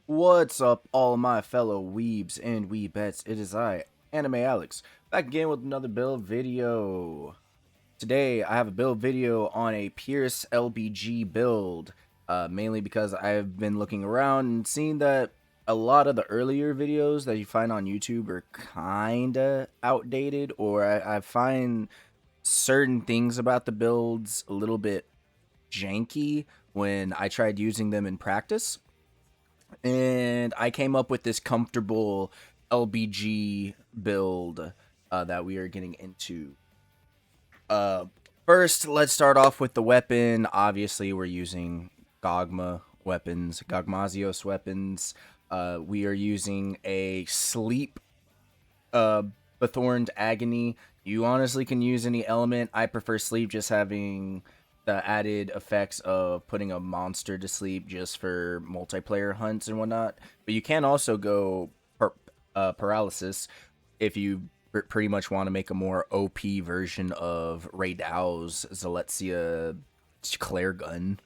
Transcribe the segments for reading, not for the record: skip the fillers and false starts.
What's up, all my fellow weebs and weebettes? It is I, Anime Alex, back again with another build video. Today, I have a build video on a Pierce LBG build, mainly because I've been looking around and seen that a lot of the earlier videos that you find on YouTube are kinda outdated, or I find certain things about the builds a little bit janky when I tried using them in practice. And I came up with this comfortable LBG build that we are getting into. Uh, First, let's start off with the weapon. Obviously, we're using Gogma weapons, Gogmazios weapons. We are using a sleep Bethorned Agony. You honestly can use any element. I prefer sleep, just having the added effects of putting a monster to sleep just for multiplayer hunts and whatnot. But you can also go paralysis if you pretty much want to make a more OP version of Ray Dow's Zaletzia Claire gun.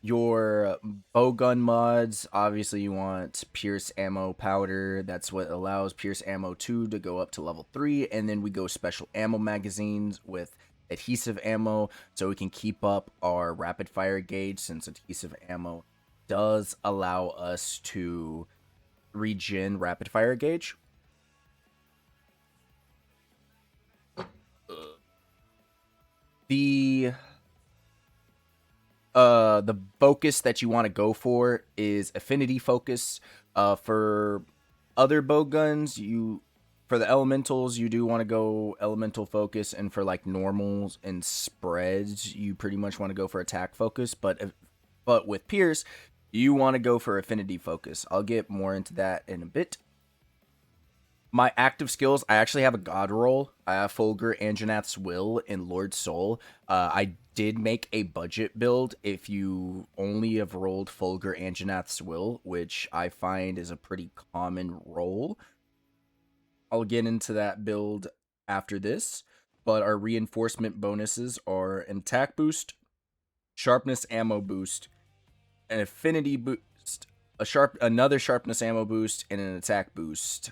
Your bowgun mods, obviously you want Pierce Ammo Powder. That's what allows Pierce Ammo 2 to go up to level 3. And then we go special ammo magazines with adhesive ammo, so we can keep up our rapid fire gauge, since adhesive ammo does allow us to regen rapid fire gauge. The focus that you want to go for is affinity focus. For other bow guns, for the elementals, you do want to go elemental focus, and for like normals and spreads, you pretty much want to go for attack focus. But with Pierce, you want to go for affinity focus. I'll get more into that in a bit. My active skills, I actually have a god roll. I have Fulgur, Anjanath's Will, and Lord Soul. I did make a budget build if you only have rolled Fulgur, Anjanath's Will, which I find is a pretty common roll. I'll get into that build after this, but our reinforcement bonuses are an attack boost, sharpness ammo boost, an affinity boost, another sharpness ammo boost, and an attack boost.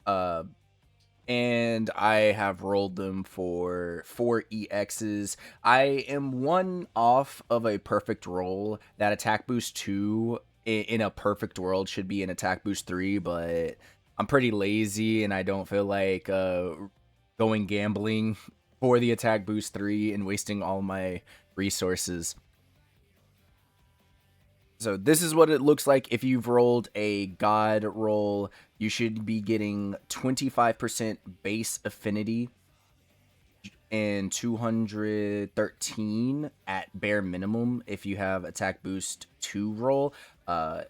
And I have rolled them for 4 EXs. I am one off of a perfect roll. That attack boost 2 in a perfect world should be an attack boost 3, but I'm pretty lazy and I don't feel like going gambling for the attack boost 3 and wasting all my resources. So this is what it looks like if you've rolled a god roll. You should be getting 25% base affinity and 213 at bare minimum if you have attack boost 2 roll. I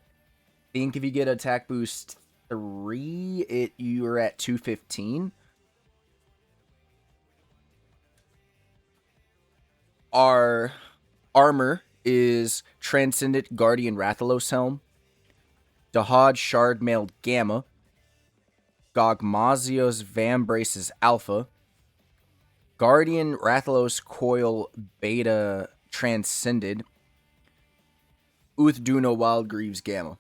think if you get attack boost 3, you're at 215. Our armor is Transcendent Guardian Rathalos Helm, Dahad Shard Mailed Gamma, Gogmazios Vambraces Alpha, Guardian Rathalos Coil Beta Transcended, Uthduno Wildgreaves Gamma.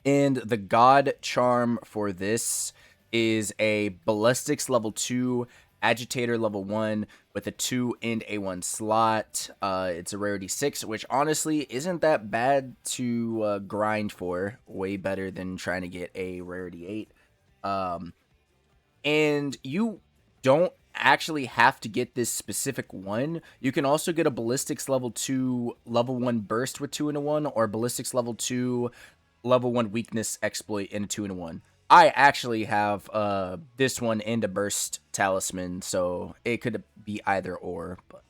And the God Charm for this is a Ballistics level 2, Agitator level 1 with a 2 and a 1 slot. It's a rarity 6, which honestly isn't that bad to grind for. Way better than trying to get a rarity 8. And you don't actually have to get this specific one. You can also get a Ballistics level 2 level 1 burst with 2 and a 1, or Ballistics level 2 level 1 weakness exploit and a 2 and a 1. I actually have this one and a burst talisman, so it could be either or. But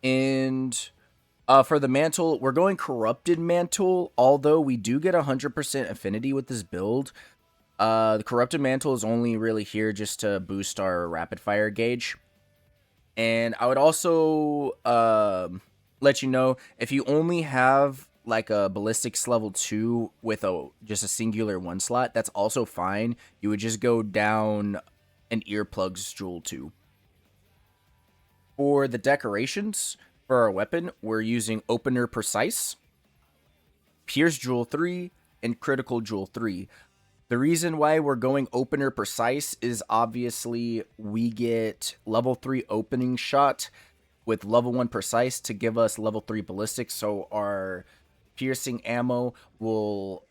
and for the mantle, we're going corrupted mantle, although we do get 100% affinity with this build. The corrupted mantle is only really here just to boost our rapid fire gauge. And I would also let you know, if you only have like a ballistics level 2 with just a singular 1 slot, that's also fine. You would just go down and earplugs jewel 2. For the decorations for our weapon, we're using opener precise, pierce jewel 3, and critical jewel 3. The reason why we're going opener precise is obviously we get level 3 opening shot with level 1 precise to give us level 3 ballistic, so our piercing ammo will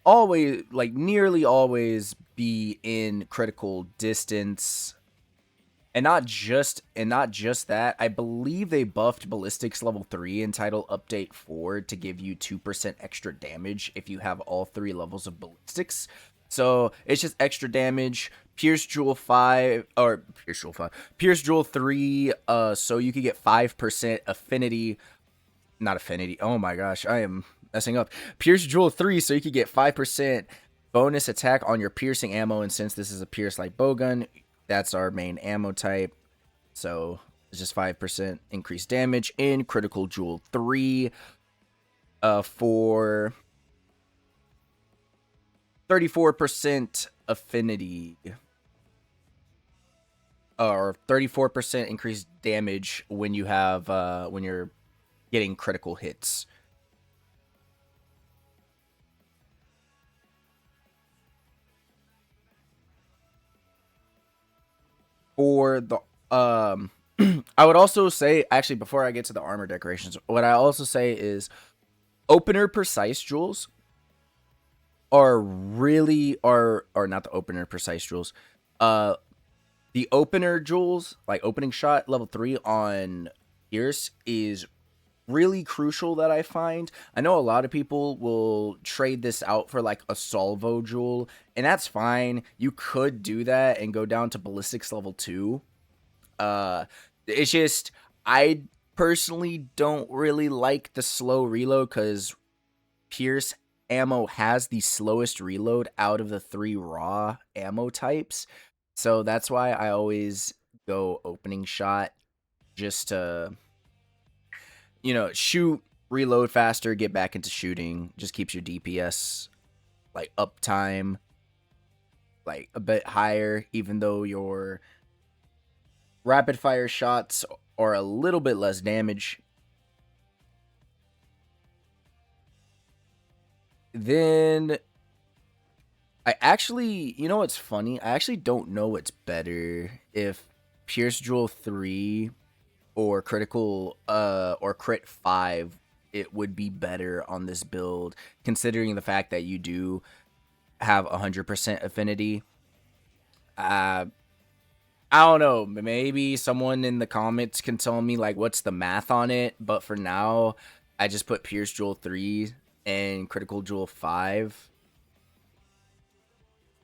always, like nearly always, be in critical distance. And not just that, I believe they buffed ballistics level 3 in Title Update 4 to give you 2% extra damage if you have all 3 levels of ballistics. So it's just extra damage. Pierce Jewel 5, or Pierce Jewel 3, so you could get 5% affinity. Not affinity. Oh my gosh, I am messing up. Pierce Jewel 3, so you could get 5% bonus attack on your piercing ammo, and since this is a pierce light bowgun, that's our main ammo type, so it's just 5% increased damage in critical jewel 3 for 34% affinity, or 34% increased damage when you have when you're getting critical hits. For the I would also say, actually, before I get to the armor decorations, what I also say is opener precise jewels are really or not the opener precise jewels. The opener jewels, like opening shot level 3 on Pierce, is really crucial that I find. I know a lot of people will trade this out for like a salvo jewel, and that's fine. You could do that and go down to ballistics level 2. It's just, I personally don't really like the slow reload because Pierce ammo has the slowest reload out of the 3 raw ammo types. So that's why I always go opening shot, just to, you know, shoot, reload faster, get back into shooting. Just keeps your DPS, like, uptime, like, a bit higher, even though your rapid fire shots are a little bit less damage. Then I actually, you know what's funny? I actually don't know what's better, if Pierce Jewel 3 or critical or crit 5 it would be better on this build, considering the fact that you do have 100% affinity. I don't know, maybe someone in the comments can tell me like what's the math on it, but for now I just put Pierce Jewel 3 and critical Jewel 5,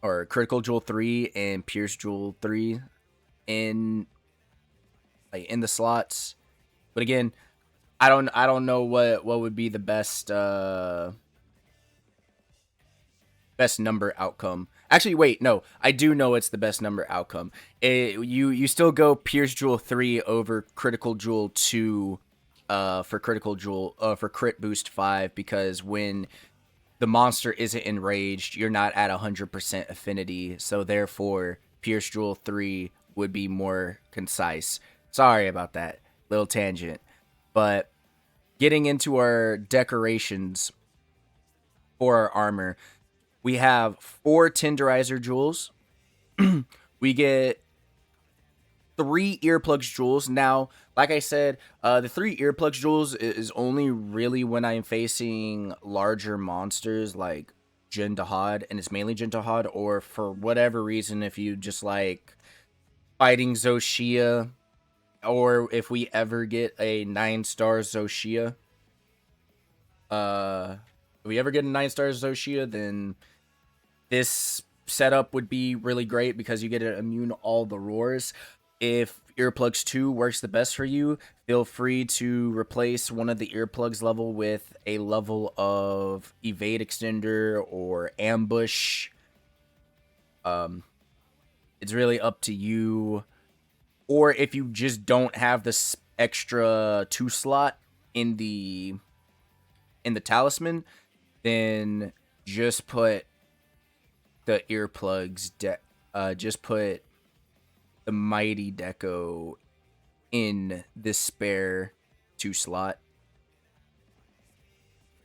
or critical Jewel 3 and Pierce Jewel 3 in, like, in the slots. But again, I don't know what would be the best best number outcome. Actually, wait, no, I do know it's the best number outcome. You still go Pierce Jewel 3 over critical Jewel 2 for critical Jewel for crit boost 5, because when the monster isn't enraged, you're not at 100% affinity, so therefore Pierce Jewel 3 would be more concise. Sorry about that little tangent. But getting into our decorations for our armor, we have 4 tenderizer jewels. We get 3 earplugs jewels. Now, like I said, the 3 earplugs jewels is only really when I'm facing larger monsters like Jin Dahad, and it's mainly Jin Dahad, or for whatever reason, if you just like fighting Zoshia, or if we ever get a 9-star Zoshia. If we ever get a 9-star Zoshia, then this setup would be really great because you get to immune all the roars. If Earplugs 2 works the best for you, feel free to replace one of the earplugs level with a level of evade extender or ambush. It's really up to you. Or if you just don't have this extra 2 slot in the talisman, then just put the earplugs just put the Mighty Deco in this spare 2 slot.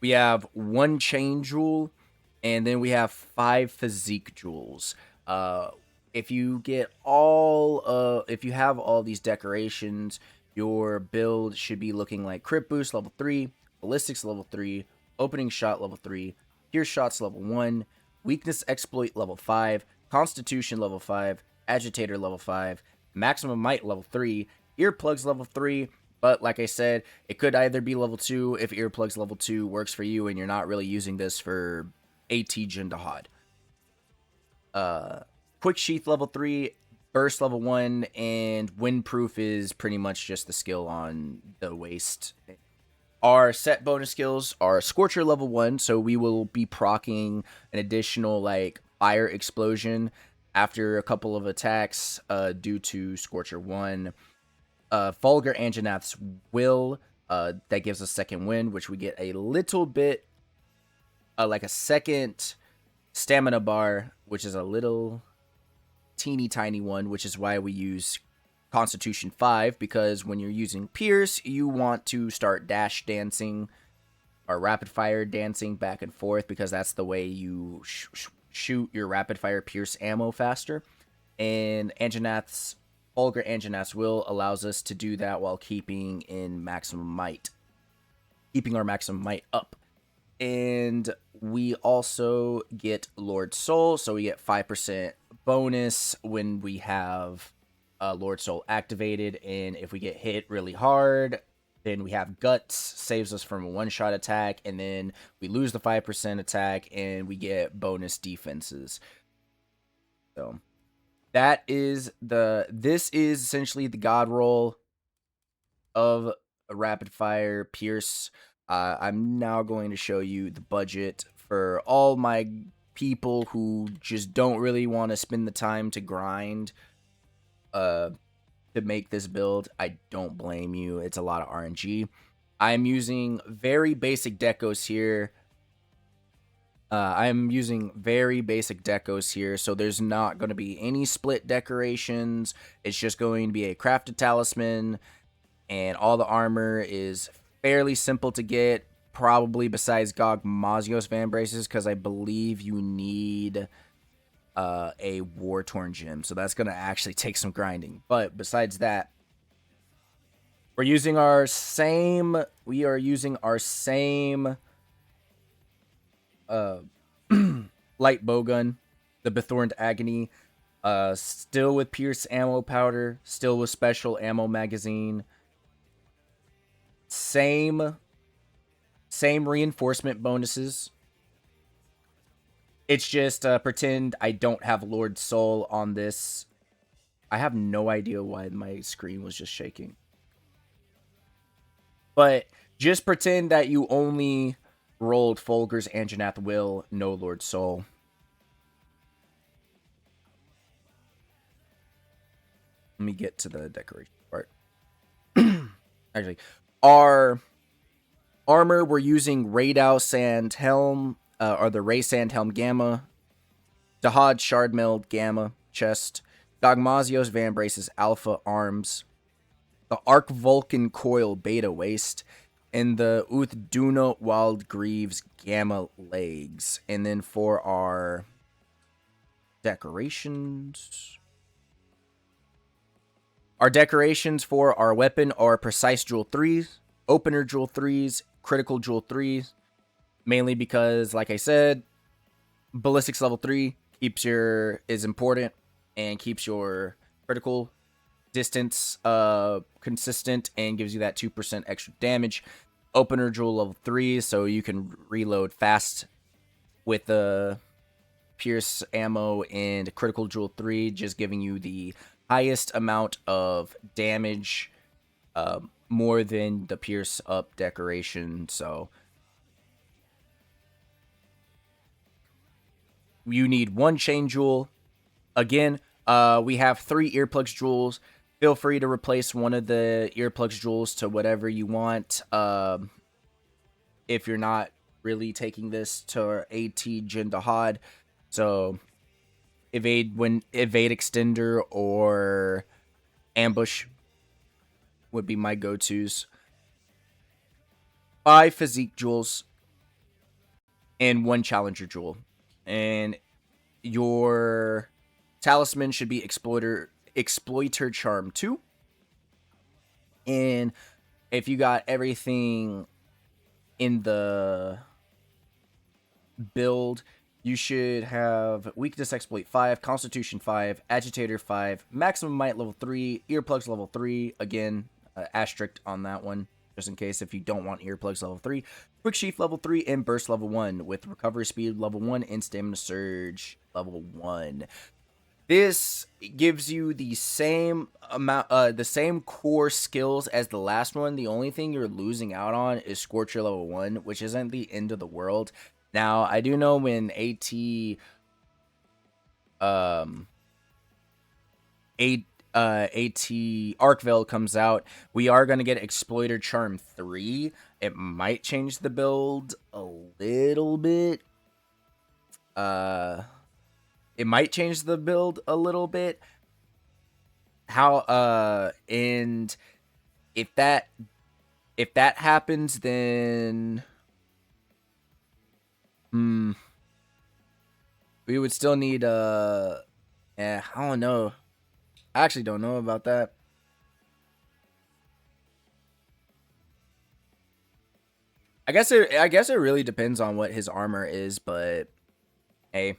We have 1 chain jewel, and then we have 5 physique jewels. If you get if you have all these decorations, your build should be looking like crit boost level 3, ballistics level 3, opening shot level 3, pierce shots level 1, weakness exploit level 5, constitution level 5, agitator level 5, maximum might level 3, earplugs level 3. But like I said, it could either be level 2 if earplugs level 2 works for you and you're not really using this for AT Jindahad. Quick sheath level 3, burst level 1, and windproof is pretty much just the skill on the waist. Our set bonus skills are Scorcher level 1, so we will be proccing an additional like fire explosion after a couple of attacks due to Scorcher 1. Fulgur Anjanath's Will, that gives us second wind, which we get a little bit like a second stamina bar, which is a little teeny tiny one, which is why we use Constitution 5, because when you're using Pierce, you want to start dash dancing or rapid fire dancing back and forth, because that's the way you shoot your rapid fire Pierce ammo faster. And Fulgur Anjanath's Will allows us to do that while keeping our maximum might up. And we also get Lord Soul, so we get 5% bonus when we have Lord Soul activated, and if we get hit really hard, then we have Guts, saves us from a one-shot attack, and then we lose the 5% attack, and we get bonus defenses. So this is essentially the god roll of a rapid fire Pierce. I'm now going to show you the budget for all my people who just don't really want to spend the time to grind to make this build. I don't blame you. It's a lot of RNG. I'm using very basic decos here. So there's not going to be any split decorations. It's just going to be a crafted talisman, and all the armor is fairly simple to get, probably besides Gogmazios Van Braces, because I believe you need a war-torn gem, so that's going to actually take some grinding. But besides that, we are using our same light bowgun, the Bethorned Agony, still with Pierce ammo powder, still with special ammo magazine, same reinforcement bonuses. It's just pretend I don't have Lord Soul on this. I have no idea why my screen was just shaking. But just pretend that you only rolled Fulgur's Anjanath Will, no Lord Soul. Let me get to the decoration part. Actually, our armor, we're using Radow Sandhelm, or the Ray Sandhelm Gamma, Dahad Shardmeld Gamma chest, Gogmazios Van Braces Alpha arms, the Arc Vulcan Coil Beta waist, and the Uthduna Wild Greaves Gamma legs. And then for our decorations, for our weapon are Precise Jewel 3s, Opener Jewel 3s, Critical Jewel 3s, mainly because, like I said, Ballistics level 3 is important and keeps your critical distance consistent and gives you that 2% extra damage. Opener Jewel level 3, so you can reload fast with the Pierce ammo, and Critical Jewel 3 just giving you the highest amount of damage, more than the Pierce up decoration. So you need 1 chain jewel. Again, we have 3 earplugs jewels. Feel free to replace one of the earplugs jewels to whatever you want. If you're not really taking this to AT Jindahad. So evade extender or ambush would be my go-tos. 5 physique jewels and 1 challenger jewel. And your talisman should be exploiter charm 2. And if you got everything in the build, you should have weakness exploit 5, constitution 5, agitator 5, maximum might level 3, earplugs level 3. Again, asterisk on that one, just in case if you don't want earplugs level 3. Quick sheath level 3 and burst level 1 with recovery speed level 1 and stamina surge level 1. This gives you the same amount, the same core skills as the last one. The only thing you're losing out on is Scorcher level 1, which isn't the end of the world. Now, I do know when AT Arcvale comes out, we are going to get Exploiter Charm 3. It might change the build a little bit. It might change the build a little bit. And if that happens, then we would still need I don't know. I actually don't know about that. I guess it really depends on what his armor is, but hey,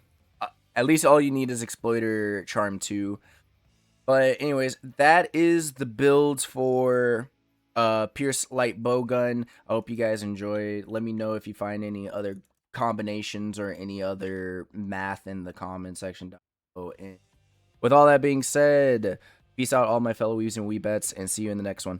at least all you need is Exploiter Charm 2. But anyways, that is the builds for Pierce Light Bowgun. I hope you guys enjoyed. Let me know if you find any other combinations or any other math in the comment section down below. And with all that being said, peace out all my fellow weaves and weebettes, and see you in the next one.